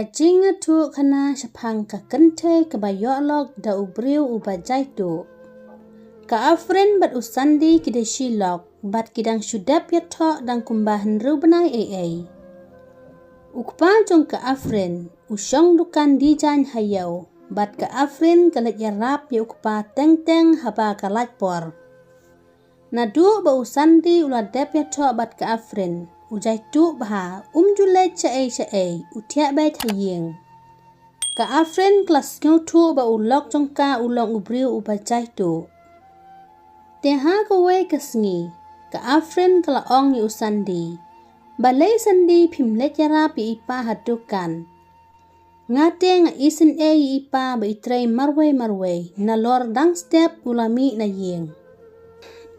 jinga tu kana shapang ka kente ka bayolog da ubriu ubajai tu. Ka afren bat usandi kide shilok bat kidang shudap yato dang kumbahan rubanai ai. Ukpa jong ka afren usyong dukan dijan hayau bat ka afren kalat yarap ya ukpa teng-teng haba kalat por. Nadu ba usandi uladap yato bat ka afren ujai tu baha julet cae utiak bai thayeng. Ka afren kelas ngau tu ba ulok jongka ulong ubriu ubajai tu. Teha kawai kasngi ka afren kala ong yu sandi. Balai sandi pimlet yara pi ipa hadukan. Ngate nga isin ipa ba itray marway na lor dang step ulami na yeng.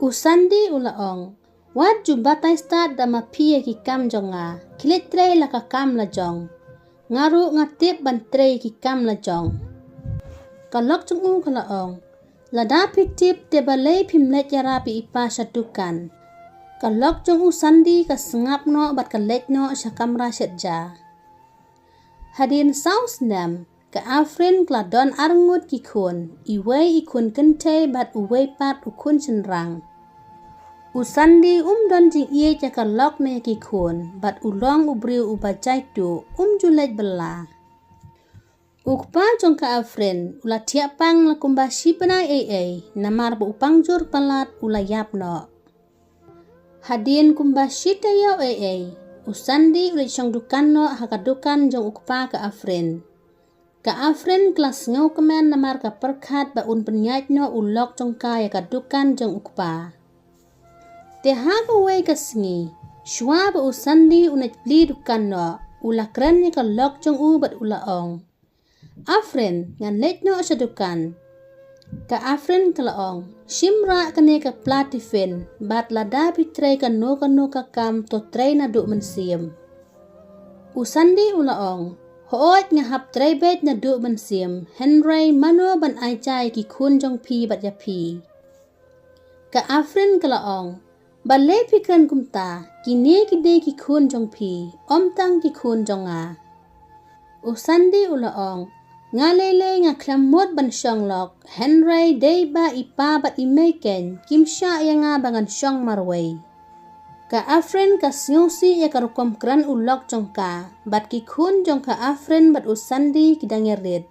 Usandi ulaong. Wat jubatai start dama pia ki kam jonga, kilit tray la ka kam la jong. Ngaru ngatip ban tray ki kam la jong. Kalok chung kalaong, lada pitip te balay pimlet yarapi ipa syatukan. Kalok chung sandi ka sengap no bat kalet no sya kamra syatja. Hadin saus nam, ka afrin kladon arngut ki kun, iway ikun kente bat uway pat ukun senrang. Usandi don jing iye jaka lok na yaki kun, bat ulong ubriu ubajai tu julet bela. Ukpa jong ka afren, ula tiapang la kumbashi panai ai, namar ba upang jur palat ula yap no. Hadin kumbashi tayo ai, usandi ula syong dukan no hakadukan jong ukpa ka afren. Ka afren kelas ngau kemen namar ka perkat ba penyait no ulok jong ka yakadukan jong ukpa. Teha kawai kasngi, shua ba usandi unat beli dukan no, ula keren ka lok jong bat ulaong. Afren ngan let no sa dukan. Ka afren kalaong, shimra kane ka platifin, bat lada pitray ka no ka kam to tray na du mensim. Usandi ulaong, hoot nga hap tray bet na du mensim, Henry mano ban ay jay ki kun jong pi bat yapi. Ka afren kalaong, balai pikan kumta, kini kide ki kun jong pi, tang ki kun jong a. Usandi ulaong, ngalele nga klamot ban syong lok, Henry day ba ipa bat imeken, kimsya yang nga bangan syong marway. Ka afren ka siyusi ya karukom kran ulok jong ka, bat ki kun jong ka afren bat usandi kidang yerit.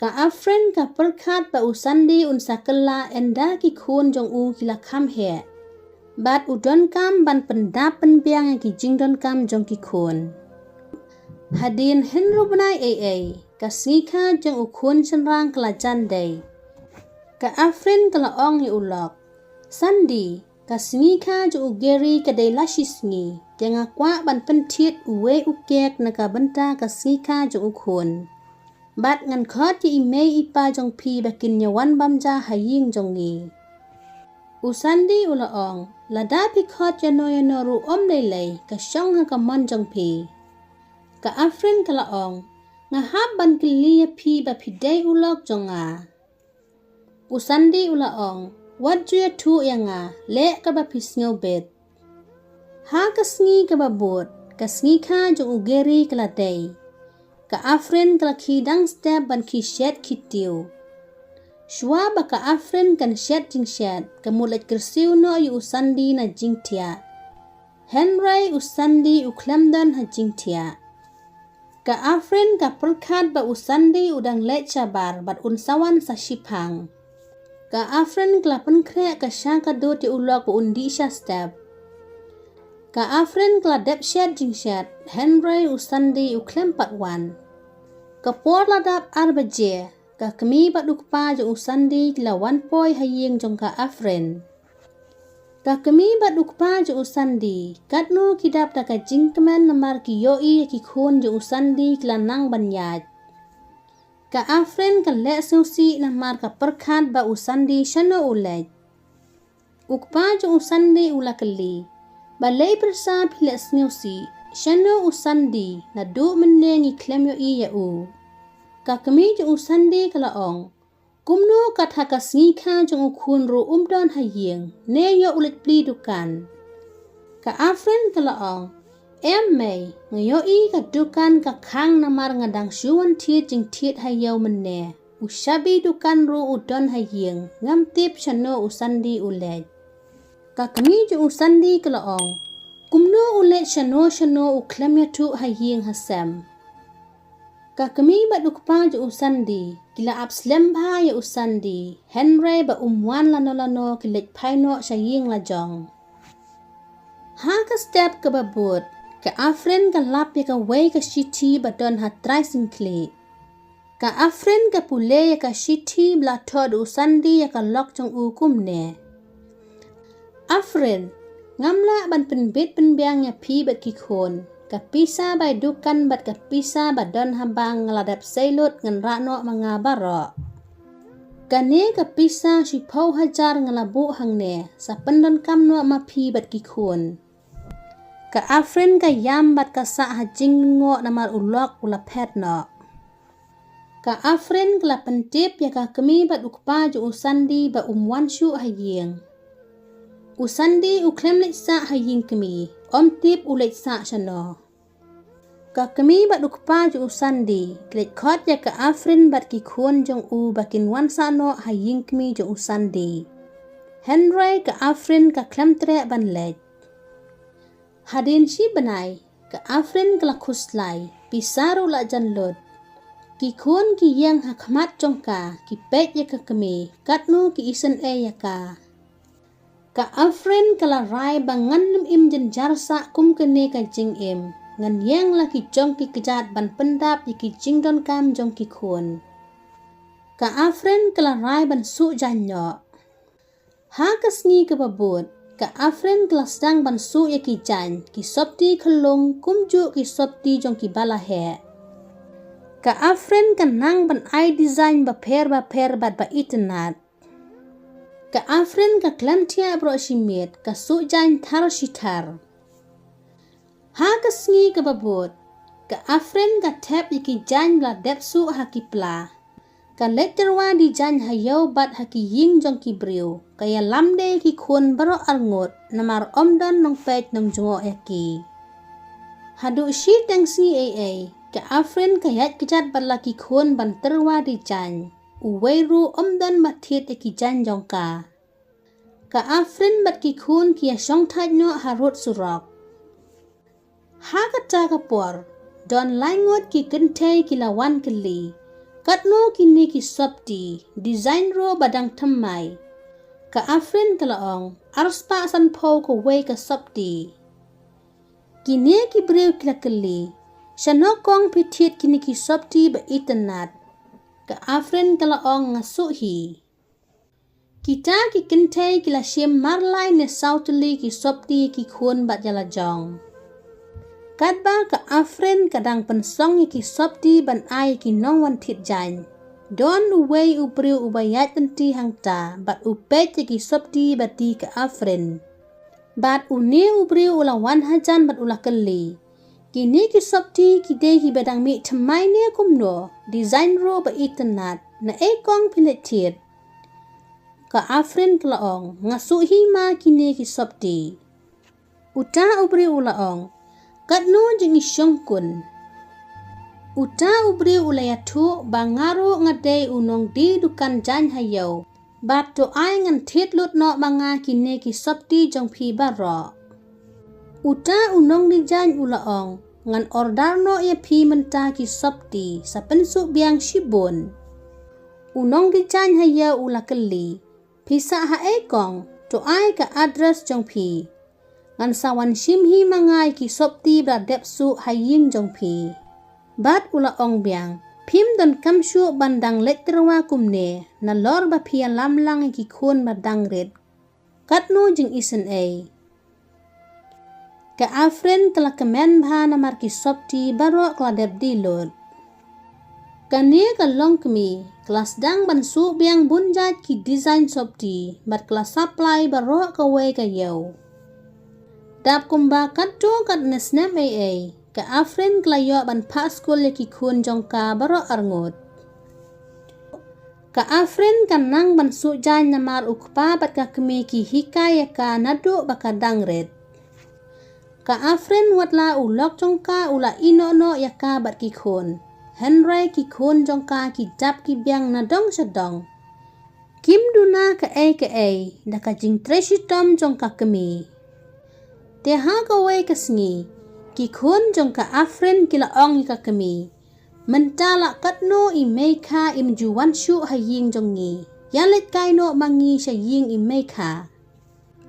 Ka afren ka perkat ba usandi unsakela enda ki kun jong kila kam he. Bat udon kam ban pendap penbiang yang ki jingdon kam jong ki kun. Hadin henru benai ai, ka sika jong ukun senrang kelajan day. Ka afrin kala ong hi ulok. Sandi, ka sika jong ugeri ka day lasisngi, jang akwa ban pentit uwe ukek na ka benta ka sika jong ukun. Bat ngan khot ki imei ipa jong pi bakin nyawan bamja haying jong ngi. Usandi ulaong, lada pikot yano ru lelay ka syong nga kamon jong pi. Ka afrin kalaong, nga haban kiliya pi ba piday ulok jong nga. Usandi ulaong, wadju ya tu yang nga, le ka ba pisngaw bet. Ha kasngi ka babot, kasngi ka jong ugeri kaladay. Ka afrin kalakidang step ban kisyet kitiw. Shua baka afren kan syat jing syat, kamulat kersiw no yu usandi na jing tia. Henry usandi uklamdan ha jing tia. Ka afren ka perkat ba usandi udang let cabar bat unsawan sa shipang. Ka afren kelapan krek ka syang kadut yu ulok ba undi sya step. Ka afren keladap syat jing syat, Henry usandi uklam patwan. Kapor ladap arbaje, ka kami bat lukpa jong usandi lawan poi hayeng jong ka afren. Ka kami bat lukpa jong usandi, katno kidap ta ka jingkeman namar ki yoi ki kun jong usandi kelanang banyat. Ka afren ka lek susi namar ka perkat ba usandi syano ulet. Ukpa jong usandi ula keli, balai persa pilek susi, syano usandi na du menengi klem yoi ya u. Ka kami jong usandi kalaong, kumno kata ka sngika jong ukun ru don hayeng, ne yo ulit pli dukan. Ka afren kalaong, Mei ngayoi kadukan kakang namar ngadang shuan tiet jing tiet hayau mene. Ushabi dukan ru udon haying ngam tip shano usandi ulet. Kakami ju usandi kelaong. Kumno ulet shano uklam yatu haying hasam. Kakami bat ukpa ju usandi kila abslem ba ya usandi. Henry ba umwan lano kilet paino shaying lajong. Ha ka step ke babut ka afren ka lap ya ka way ka shiti badon hatrai sinkli. Ka afren ka pule ya ka shiti bla tod usandi ya ka lok jong ukum ne. Afren ngamla ban penbit penbiang ya pi bat kikon. Ka pisa bay dukan bat ka pisa badon habang ngaladap selut ngan rano mga baro. Kane ka pisa si pau hajar ngalabu hang ne sa pendon kamno mapi bat kikon. Ka afren ka yam bat ka sa hajing ngo namar ulok ula Phet Noh. Ka afren kala pentip ya ka kemi bat ukpa ju usandi ba umwan shu haying. Usandi uklem lek sa haying kemi, tip ulek sa shano. Ka kemi bat ukpa ju usandi, lek khot ya ka afren bat kikon jong bakin wan sa no haying kemi ju usandi. Henry ka afren ka klem tre ban lek. Hadin si benai, ka afren kala kuslai, pisaru la janlot. Kikon ki yang hakmat jongka, ki pet ya ka kemi, katnu ki isen ya ka. Ka afren kala rai bangan im jen jarsa kum kene ka jing im, ngan yang laki jong ki kejat ban pendap ya ki jing don kam jong ki kun. Ka afren kala rai ban su janyo. Ha kasngi ke babut, ka afren kala sedang ban su ya ki jan, ki sopti kelung kumju ki sopti jong ki balahe. Ka afren kan nang ban ai design ba per bat ba internet. Ka afren ka klamtia bro shimit ka su jan thar shitar. Ha kasngi ka babut, ka afren ka tap yaki jan bla dep su hakipla. Ka letterwa di jan hayau bat haki ying jong ki briu, kaya lamde ki kun baro arngot namar omdon nong pet nong jungo yaki. Hadu shi tangsi ka afren kayat kejat berlaki kun ban terwa di jan. Uweiru omdan matit eki jan jongka. Ka afren bat ki kun kia syong tajno harut surok. Ha kata kapor, don langot ki kente kilawan keli. Katno kini ki sopti, design ro badang temai. Ka afren kalaong, arspa san po ko wei ka sopti. Kini ki brew kila keli, syanokong pitit kini ki sopti ba internet. Ka afren kalaong ngasuhi. Kita ki kentay kila siem marlay ne sautuli ki sopti ki kun bat jalajong. Kadba ka afren kadang pensong ki sopti ban ay ki nongwan tit jan. Don uway ubriu ubayat tenti hangta bat upet ki sopti bati ka afren. Bat uni ubriu ulawan hajan bat ulah keli. Kini ki sopti ki de ki bedang mi temai ne kumno design ro ba internet na ekong piletit. Ka afren kelaong ngasuhi ma kini ki sopti. Uta ubri ulaong katno jeng isyong kun. Uta ubri ulayatu bangaru ngadei unong di dukan jan hayau. Bat to ay ngan tit lut no mga kini ki sopti jong pi baro. Uta unong di jan ulaong ngan ordarno ya pi menta ki sopti sa pensuk biang shibun. Unong di jan haya ula keli, pisa ha ekong to ay ka address jong pi. Ngan sawan shimhi mangai ki sopti bra depsu haying jong pi. Bat ula ong biang, pim don kamshu bandang letterwa kumne na lor ba pia lamlang ki kun badang red. Katno jing isen Ka afren kala kemen bha namar ki sopti baro kladep dilot. Kane ka long kemi kelas dang ban su biang bunjat ki design sopti bat kelas supply baro ka we ka yau. Dap kumba katto kat nesnem ka afren kala yo ban pa school ki kun jongka baro arngot. Ka afren kan nang ban su jan namar ukpa bat ka kemi ki hikaya ka nadu bakadang red. ka afren watla ulok jongka ula ino no yaka bat ki khun henry ki khun jongka ki jap ki biang na dong sedong kim duna ka ai da ka jing treshi tom jongka kemi te ha ka wei ka sngi ki khun jongka afren kila ong ka kemi mentala katno i meikha im juwan shu haying jongi yalet kaino mangi sha ying i meikha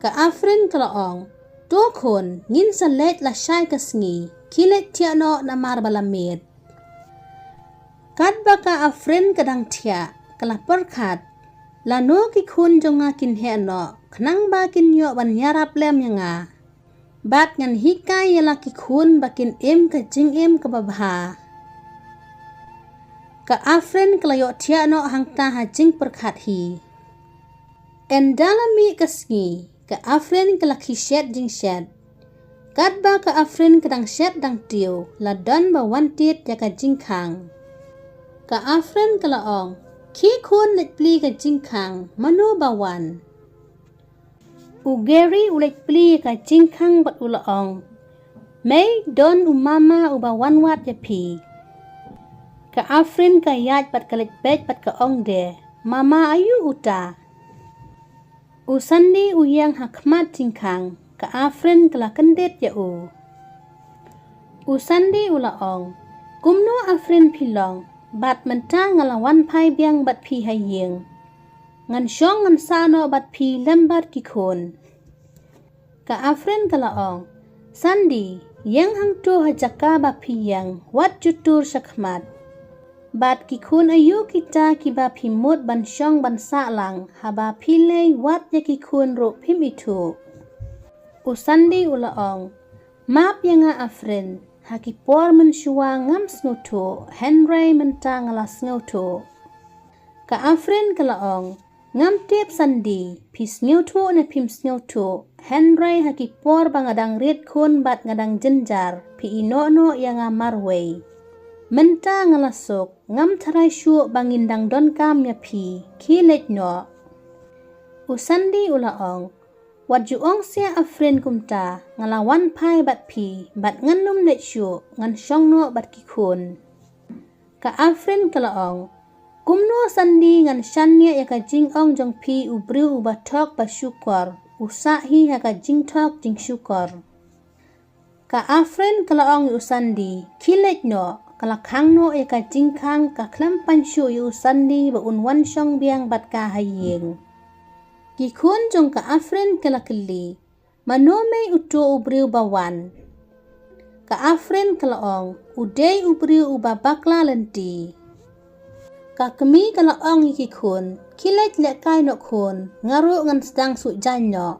ka afren kala ong to khun ngin salet la shai ka sngi kilet tiano na mar balamit kat baka afren kadang tia kala perkhat lano ki khun jonga kin he no khnang ba kin yo ban yarap lem yanga bat ngan hikai yala ki khun bakin em ka jing em ka babha ka afren kalayo tiano hangta ha jing perkhat hi endalami kasngi ka afren kalaki shet jing shet kat ba ka afren kadang shet dang tiu la don ba wantit ya ka jing khang ka afren kalaong ki khun let pli ka jing khang mano ba wan ugeri ulet pli ka jing khang bat ulaong may don umama uba wanwat ya pi ka afren ka yat pat kalit bet pat ka ong de mama ayu uta usandi uyang hakmat jingkang ka afren kala kendet ya usandi ula ong kumno afren pilong bat menta ngalawan pai biang bat pi haying ngan syong ngan sano bat pi lembat ki khun ka afren kala ong sandi yang hang tu hajaka ba pi yang wat jutur sakmat bat ki khun ayu kita kiba phimut ban syong ban sa lang haba philei wat ya ki khun ro phim itu usandi ulaong map yanga afren haki por men shuwa ngam snuto henry menta ngala snuto ka afren kalaong ngam tep sandi pis snuto na phim snuto henry haki por bangadang red khun bat ngadang jenjar pi ino yanga marway menta ngalasok ngam tharai shu bangindang don kam ya phi khilet no usandi ulaong wat juong sia afren kumta ngalawan pai bat phi bat nganum let shu ngan syong no bat ki khun ka afren kalaong kumno sandi ngan shanya ya ka jing ong jong phi ubriu uba thok ba syukor usahi ya ka jing thok jing syukor ka afren kalaong usandi khilet no kala khang no e ka jing khang ka khlam pan shu yu sandi ba unwan syong biang bat ka haying ki khun jong ka afren kala kli manome uto ubriu bawan ka afren kala ong udei ubriu uba bakla lenti ka kemi kala ong ki khun kilet le kai no khun ngaru ngan sedang su janyo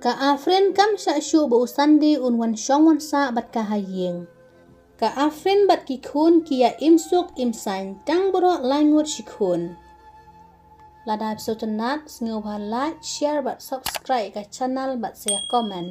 ka afren kam sha shu ba usandi unwan syong wan sa bat ka haying ka afren bat ki khun kia imsuk imsan tang boro langut shi khun lada episode nat sngo ba like share bat subscribe ka channel bat share comment